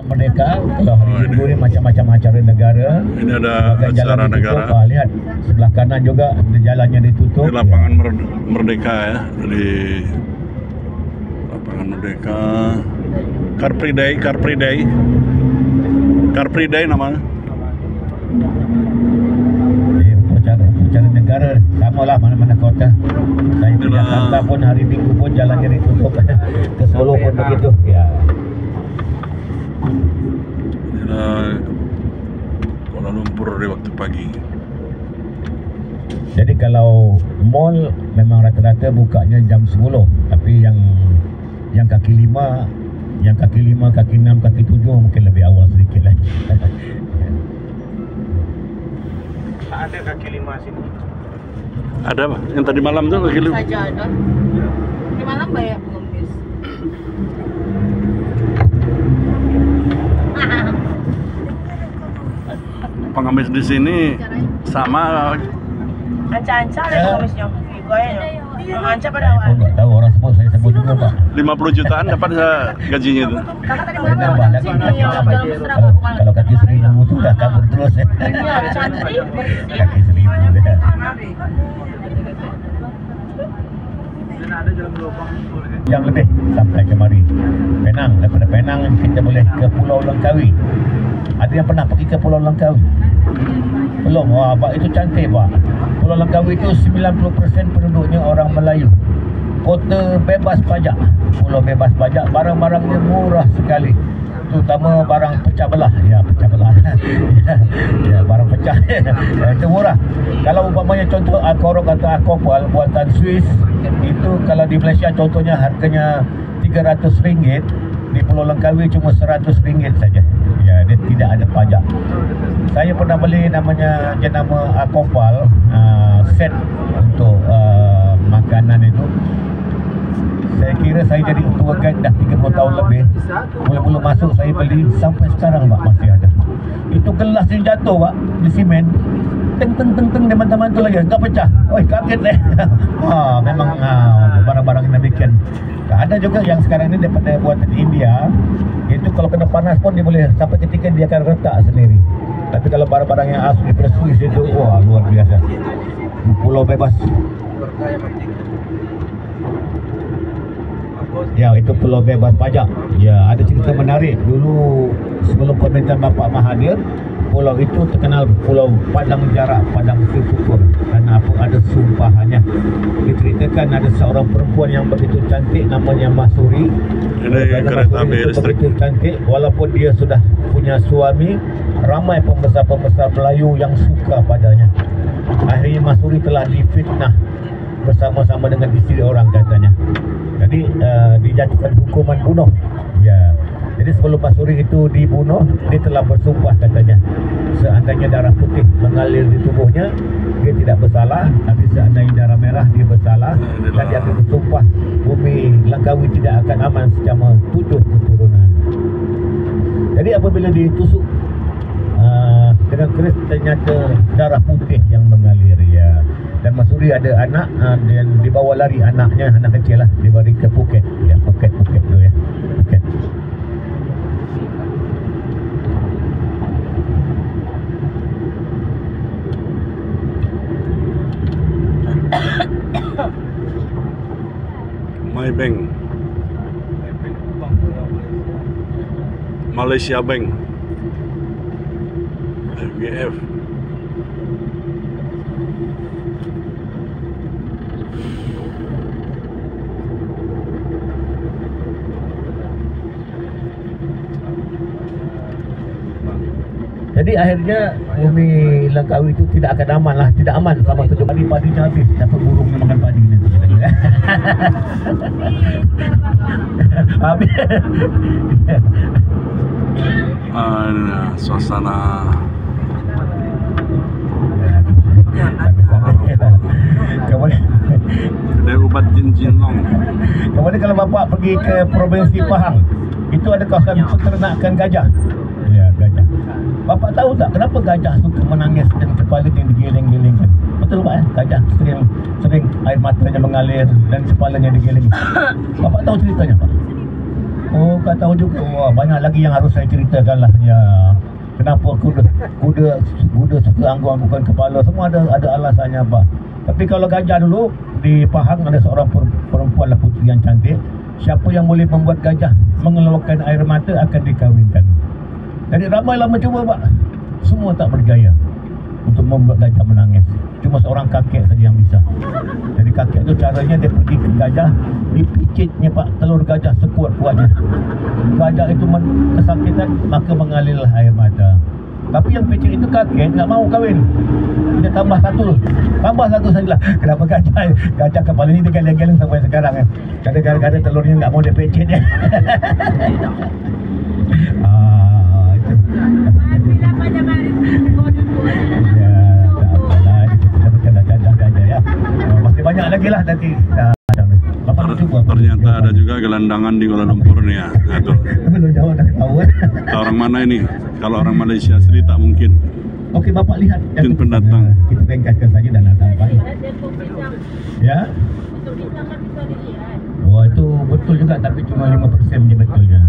Merdeka. Kalau hari Minggu ni macam-macam acara negara. Ini ada jalan acara negara. Lihat sebelah kanan juga jalannya ditutup. Di lapangan Merdeka ya, di lapangan Merdeka. Car Free Day namanya. Acara negara samalah mana-mana kota. Saya di Jakarta pun hari Minggu pun jalannya ditutup. Ke Solo pun begitu. Ya. Inilah Kuala Lumpur di waktu pagi. Jadi kalau mall memang rata-rata bukanya jam 10, tapi yang kaki 5, kaki 6, kaki 7 mungkin lebih awal sedikit lah. Ada kaki 5 sini. Ada apa? Yang tadi malam tuh kaki 5? Saja ada. Di malam banyak pengemis. Pengemis di sini sama Anca-anca ada pengemisnya. Gayanya. Anca pada Saya awal. pun nggak tahu, orang sebut, saya sebut juga Pak. 50 jutaan dapat gajinya itu. Kakak tadi Saya malam nambah lewat lagi. sini ya. Jalan mesra Kalau kaki 1.000 itu dah kabur terus. Iya, cantik. Kaki 1.000 dah. Ada jalan lubang. Jam lebih sampai kemari. Penang, daripada Penang kita boleh ke Pulau Langkawi. Ada yang pernah pergi ke Pulau Langkawi? Belum. Wah, Pak, itu cantik Pak. Pulau Langkawi itu 90% penduduknya orang Melayu. Kota bebas pajak. Pulau bebas pajak, barang-barangnya murah sekali. Terutama barang pecah belah. Ya, pecah belah. Ya, barang pecah. Itu murah. Kalau umpamanya contoh Akorok atau Akopal buatan Swiss, itu kalau di Malaysia contohnya harganya RM300, di Pulau Langkawi cuma RM100 saja. Ya, dia tidak ada pajak. Saya pernah beli namanya jenama Akopal, set untuk makanan itu. Saya kira saya jadi tour guide dah 30 tahun lebih. Mula-mula masuk saya beli, sampai sekarang Pak masih ada. Itu gelas yang jatuh Pak di simen. Teng dia mantul lagi, enggak pecah. Oi, kaget saya. Wah, memang barang-barang yang demikian. Ada juga yang sekarang ini daripada buatan India. Itu kalau kena panas pun dia boleh sampai ketika dia akan retak sendiri. Tapi kalau barang-barang yang asli Swiss itu, wah luar biasa. Pulau bebas. Ya, itu pulau bebas pajak. Ya, ada cerita menarik. Dulu sebelum pemerintahan Bapak Mahathir, pulau itu terkenal pulau padang jarak, padang syukur. Karena apa? Ada sumpahannya. Diceritakan ada seorang perempuan yang begitu cantik namanya Masuri. Ini kereta api listrik. Begitu cantik, walaupun dia sudah punya suami, ramai pembesar-pembesar Melayu yang suka padanya. Akhirnya Masuri telah difitnah bersama-sama dengan isteri orang katanya. Jadi dijatuhkan hukuman bunuh. Ya. Jadi sebelum Masuri itu dibunuh, dia telah bersumpah katanya, seandainya darah putih mengalir di tubuhnya, dia tidak bersalah. Tapi seandainya darah merah, dia bersalah. Dan dia akan bersumpah bumi Langkawi tidak akan aman selama 7 keturunan. Jadi apabila ditusuk dengan keris, ternyata darah putih yang mengalir ya. Dan Masuri ada anak, dan dibawa lari anaknya, anak kecil lah, diberi ke Phuket ya, Phuket tu ya, Phuket. Maybank, Malaysia Bank, FGF. Jadi akhirnya bumi Langkawi itu tidak akan aman lah, tidak aman selama 7 hari. Padinya habis, dapat burung yang makan padi nanti. Habis. Suasana kemudian kedai ubat Jin Jinlong. kemudian kalau bapak pergi ke Provinsi Pahang, itu ada kawasan peternakan gajah. Ya, gajah. Bapak tahu tak kenapa gajah suka menangis dan kepala dia digiling-gilingkan? Betul Pak, gajah sering air matanya mengalir dan kepalanya digiling. Bapak tahu ceritanya Pak? Oh, kau tahu juga. Wah, banyak lagi yang harus saya ceritakan lah. Ya, kenapa kuda suka anggukan kepala. Semua ada alasannya apa. Tapi kalau gajah dulu di Pahang ada seorang perempuan lah, puteri yang cantik. Siapa yang boleh membuat gajah mengeluarkan air mata akan dikahwinkan. Jadi ramailah mencuba, Pak. Semua tak berjaya untuk membuat gajah menangis. Cuma seorang kakek saja yang bisa. Jadi kakek tu caranya dia pergi ke gajah, dipicitnya Pak telur gajah sekuat-kuatnya. Gajah itu kesakitan, maka mengalirlah air mata. Tapi yang picit itu kakek tak mau kahwin. Dia tambah satu sajalah. Kenapa gajah kepala ni dia geleng-geleng sampai sekarang kan. Kadang-kadang telurnya tak mau dia picit ya. Masih banyak lagi lah nanti. Ternyata ada juga gelandangan di Kuala Lumpur nih ya. Itu. Belum jauh dah tahu. Orang mana ini? Kalau orang Malaysia sendiri tak mungkin. Okey, Bapak lihat. Mungkin pendatang. Kita ringkaskan saja dan sampai. Ya. Oh, itu betul juga, tapi cuma 5% je betulnya.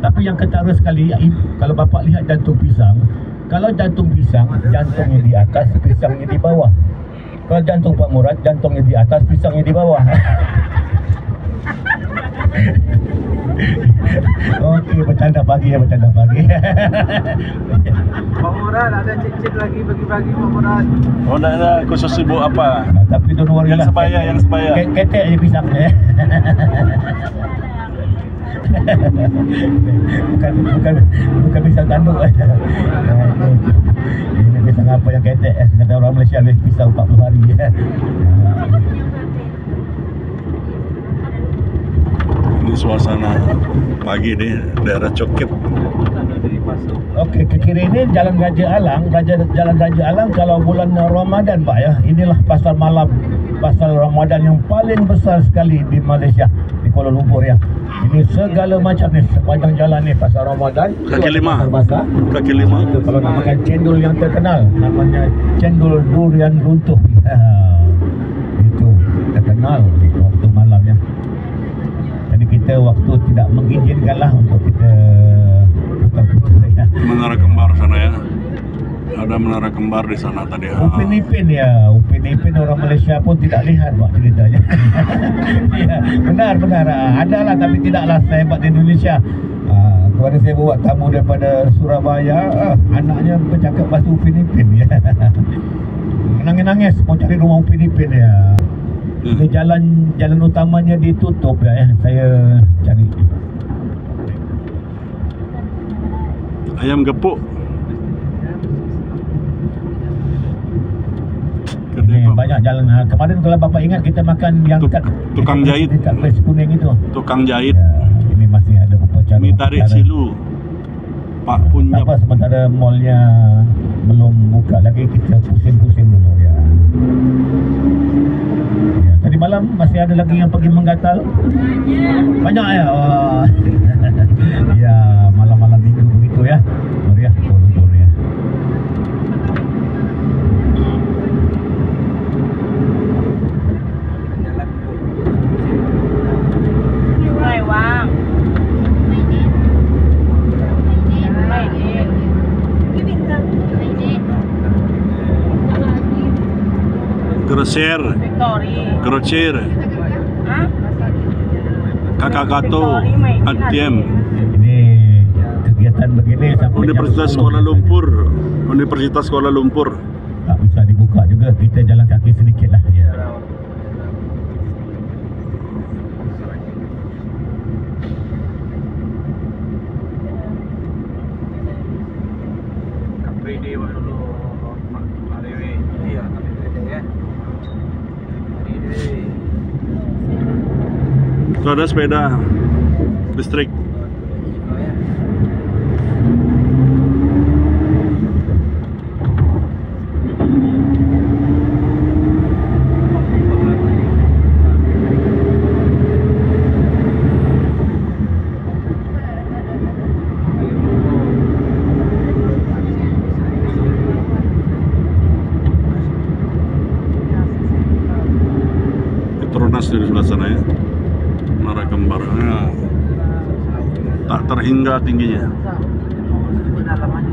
Tapi yang ketara sekali, kalau Bapak lihat jantung pisang, kalau jantung pisang, jantungnya di atas, pisangnya di bawah. Kalau jantung Pak Murad, jantungnya di atas, pisangnya di bawah. Okey, bercanda pagi. Pak Murad ada cicit lagi bagi-bagi Pak Murad. Oh, ada khusus ibu apa? Tapi don't worry lah. Yang sebaya. Ketek je pisangnya. bukan pisang tanduk. Ini pisang apa yang ketek? Kata orang Malaysia ada pisang 40 hari. Ini suasana pagi di daerah Coket. Okey, ke kiri ini Jalan Raja Alang. Jalan Raja Alang kalau bulan Ramadan Pak ya. Inilah pasar malam, pasar Ramadan yang paling besar sekali di Malaysia, di Kuala Lumpur ya. Ini segala macam ni sepanjang jalan ni pasar Ramadan. Kaki lima. Kaki lima. Itu kalau nak makan cendol yang terkenal, namanya cendol durian runtuh. Itu terkenal di waktu malamnya. Jadi kita waktu tidak mengizinkanlah untuk kita putar-putar ya. Menara Kembar sana ya. Ada menara kembar di sana tadi. Upin Ipin ya, Upin Ipin orang Malaysia pun tidak lihat Pak ceritanya. Ya, benar. Adalah tapi tidaklah sehebat di Indonesia. Kemarin saya bawa tamu daripada Surabaya, anaknya bercakap bahasa Upin Ipin ya. Nangis-nangis mau cari rumah Upin Ipin ya. Ini jalan utamanya ditutup ya. Saya cari. Ayam gepuk. Ini banyak jalan. Kemarin kalau Bapak ingat kita makan yang tukang jahit. Dekat Place Kuning itu. Tukang jahit. Ya, ini masih ada upacara. Mi tarik silu. Pak Punyap. Apa sementara mallnya belum buka lagi, kita pusing-pusing dulu ya. Ya, tadi malam masih ada lagi yang pergi menggatal. Banyak ya. Oh. Ya, malam-malam minggu begitu ya. Meriah Kuala Lumpur ya. Sungai Wang. Grosir. Victory. Grosir. Hah? Kakak Kato. Antiem. Ini kegiatan begini sampai Universitas jam 10. Kuala Lumpur. Universitas Kuala Lumpur. Tak bisa dibuka juga, kita jalan kaki sedikit lah ya. KPD dulu Pak Dewi. Iya, KPD ya. Itu ada sepeda listrik. Petronas dari sebelah sana ya. Menara Kembar. tak terhingga tingginya. Pengalaman.